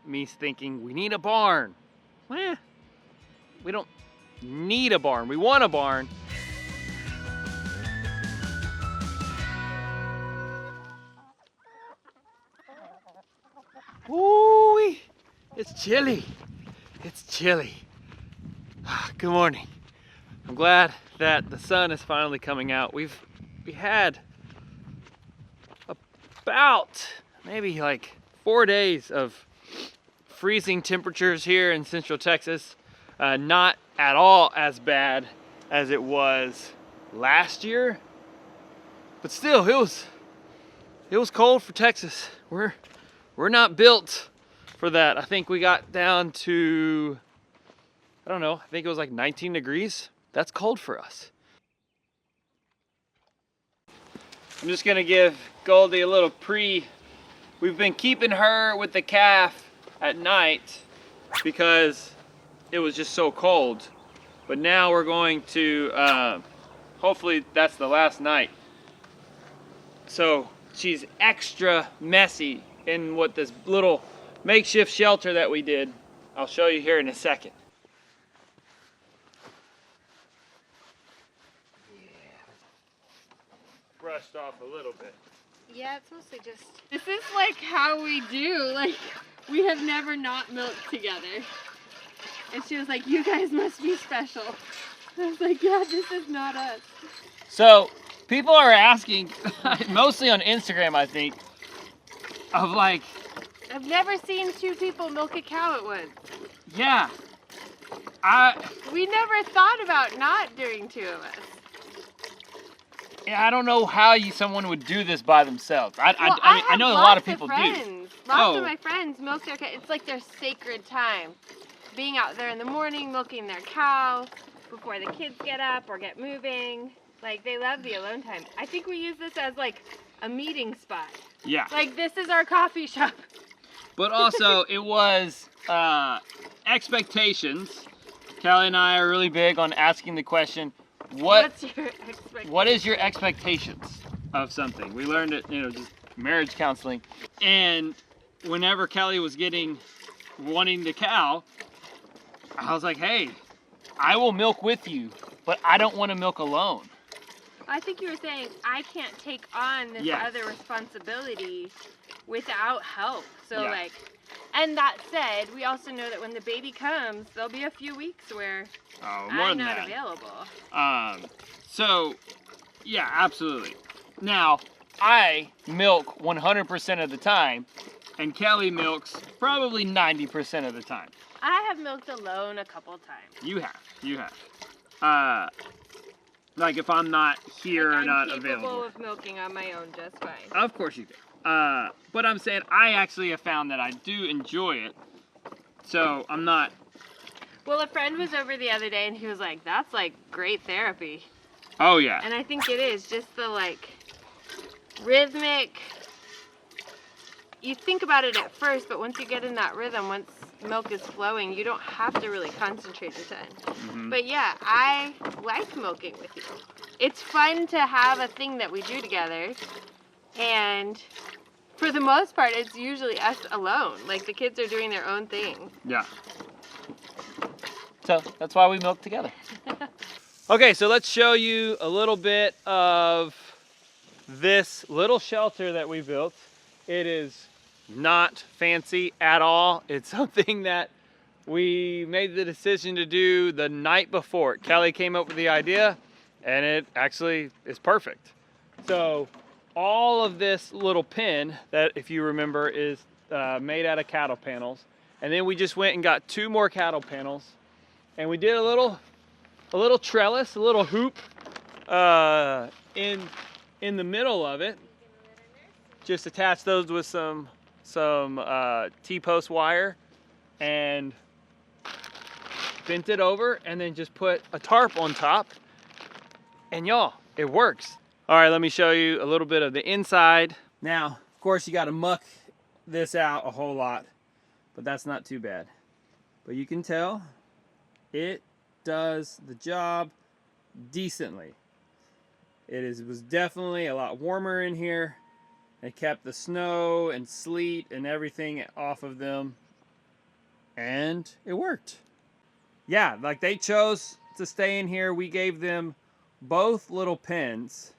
me thinking we need a barn. Well, we don't need a barn. We want a barn. Ooh, it's chilly. It's chilly. Good morning. I'm glad that the sun is finally coming out. We had about maybe like 4 days of freezing temperatures here in Central Texas. Not at all as bad as it was last year, but still it was cold for Texas. We're not built for that. I think we got down to, I don't know, I think it was like 19 degrees. That's cold for us. I'm just gonna give Goldie a little we've been keeping her with the calf at night because it was just so cold. But now we're going to, hopefully that's the last night. So she's extra messy in what this little makeshift shelter that we did. I'll show you here in a second. Brushed off a little bit. Yeah, it's mostly just... This is like how we do, like, we have never not milked together. And she was like, you guys must be special. And I was like, yeah, this is not us. So, people are asking, mostly on Instagram, I think, of like... I've never seen two people milk a cow at once. Yeah. We never thought about not doing two of us. Yeah, I don't know how someone would do this by themselves. I mean, I know a lot of people do. Lots of my friends milk their cow. It's like their sacred time. Being out there in the morning, milking their cow before the kids get up or get moving. Like, they love the alone time. I think we use this as like a meeting spot. Yeah. Like, this is our coffee shop. But also, it was expectations. Callie and I are really big on asking the question, What's your expectation? What is your expectations of something? We learned it, just marriage counseling. And whenever Kelly was wanting the cow, I was like, hey, I will milk with you, but I don't want to milk alone. I think you were saying I can't take on this other responsibility without help. So and that said, we also know that when the baby comes, there'll be a few weeks where I'm not available. So, yeah, absolutely. Now, I milk 100% of the time, and Kelly milks probably 90% of the time. I have milked alone a couple times. You have. Like if I'm not here or not available. I'm capable of milking on my own just fine. Of course you do. But I'm saying I actually have found that I do enjoy it. So I'm not... Well, a friend was over the other day and he was like, that's like great therapy. Oh yeah. And I think it is, just the like rhythmic, you think about it at first, but once you get in that rhythm, once milk is flowing, you don't have to really concentrate a ton. Mm-hmm. But yeah, I like milking with you. It's fun to have a thing that we do together, and for the most part, it's usually us alone. Like, the kids are doing their own thing. Yeah. So that's why we milk together. Okay, so let's show you a little bit of this little shelter that we built. It is not fancy at all. It's something that we made the decision to do the night before. Kelly came up with the idea, and it actually is perfect. So all of this little pen that, if you remember, is made out of cattle panels. And then we just went and got 2 more cattle panels, and we did a little trellis, a little hoop in the middle of it. Just attach those with some T-post wire and bent it over, and then just put a tarp on top, and y'all, it works. All right, let me show you a little bit of the inside. Now, of course, you got to muck this out a whole lot, but that's not too bad. But you can tell it does the job decently. It was definitely a lot warmer in here. It kept the snow and sleet and everything off of them. and it worked. Yeah, like they chose to stay in here. We gave them both little pens.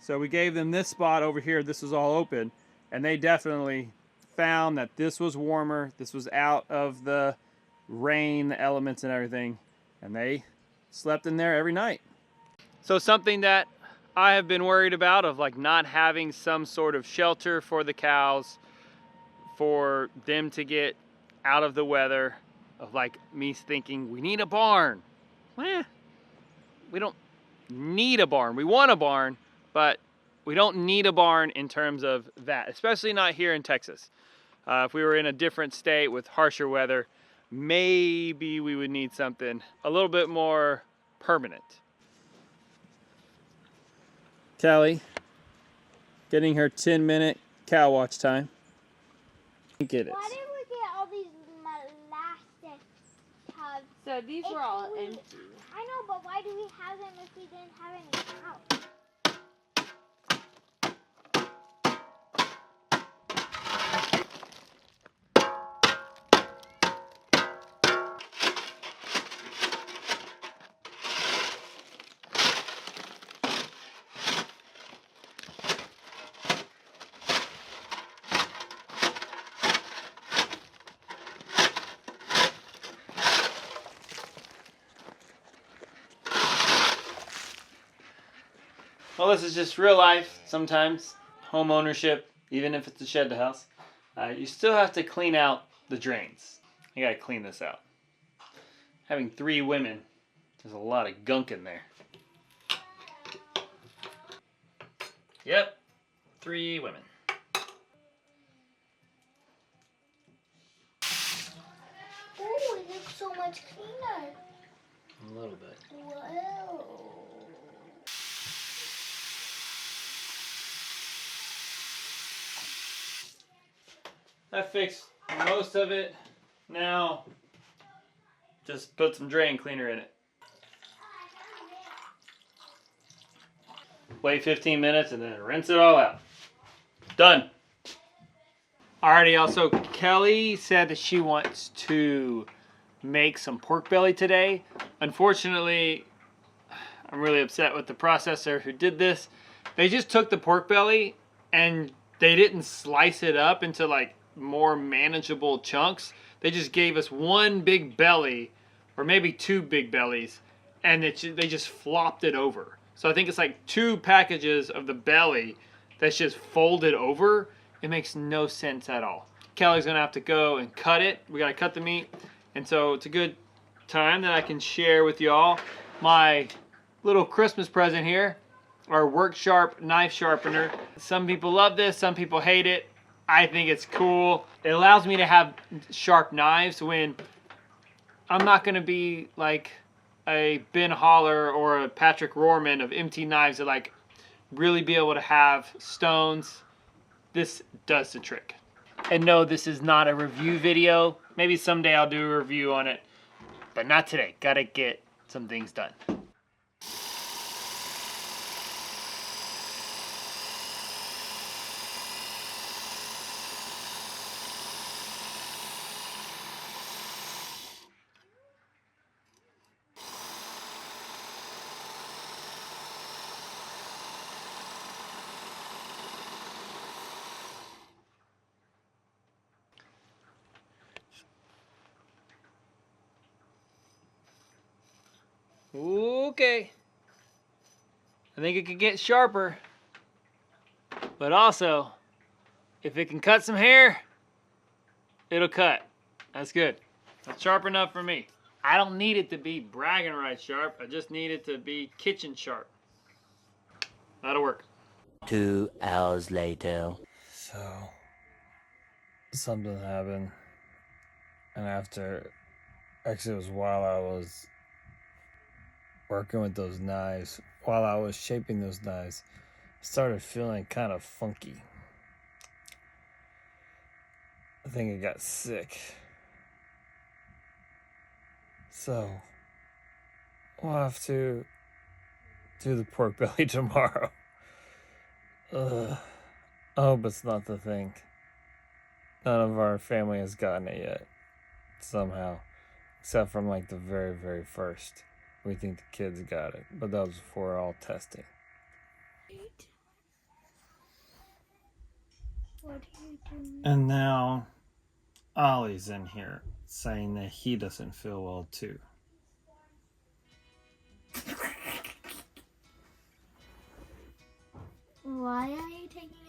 So we gave them this spot over here. This was all open, and they definitely found that this was warmer. This was out of the rain, the elements and everything, and they slept in there every night. So something that I have been worried about, of like not having some sort of shelter for the cows, for them to get out of the weather, of like me thinking we need a barn. Well, we don't need a barn. We want a barn, but we don't need a barn in terms of that, especially not here in Texas. If we were in a different state with harsher weather, maybe we would need something a little bit more permanent. Callie, getting her 10-minute cow watch time. Get it. Why did we get all these molasses tubs? So these were all empty. I know, but why do we have them if we didn't have any cows? Well, this is just real life. Sometimes home ownership, even if it's a shed house, you still have to clean out the drains. You gotta clean this out. Having 3 women, there's a lot of gunk in there. Yep, 3 women. Oh, it looks so much cleaner. A little bit. Whoa. That fixed most of it. Now, just put some drain cleaner in it. Wait 15 minutes and then rinse it all out. Done. Alrighty, also Kelly said that she wants to make some pork belly today. Unfortunately, I'm really upset with the processor who did this. They just took the pork belly and they didn't slice it up into like more manageable chunks. They just gave us one big belly, or maybe 2 big bellies, and they just flopped it over. So I think it's like 2 packages of the belly that's just folded over. It makes no sense at all. Kelly's gonna have to go and cut it. We gotta cut the meat, and so it's a good time that I can share with y'all my little Christmas present here, our Work Sharp knife sharpener. Some people love this, some people hate it. I think it's cool. It allows me to have sharp knives when I'm not gonna be like a Ben Holler or a Patrick Rohrman of empty knives that like really be able to have stones. This does the trick. And no, this is not a review video. Maybe someday I'll do a review on it, but not today. Gotta get some things done. Okay. I think it could get sharper. But also, if it can cut some hair, it'll cut. That's good. That's sharp enough for me. I don't need it to be bragging rights sharp. I just need it to be kitchen sharp. That'll work. 2 hours later. So, something happened. And after, actually it was while I was working with those knives, while I was shaping those knives, I started feeling kind of funky. I think I got sick. So, we'll have to do the pork belly tomorrow. I hope it's not the thing. None of our family has gotten it yet. somehow, except from like the very, very first. We think the kids got it, but that was before all testing. What are you doing? And now Ollie's in here saying that he doesn't feel well too. Why are you taking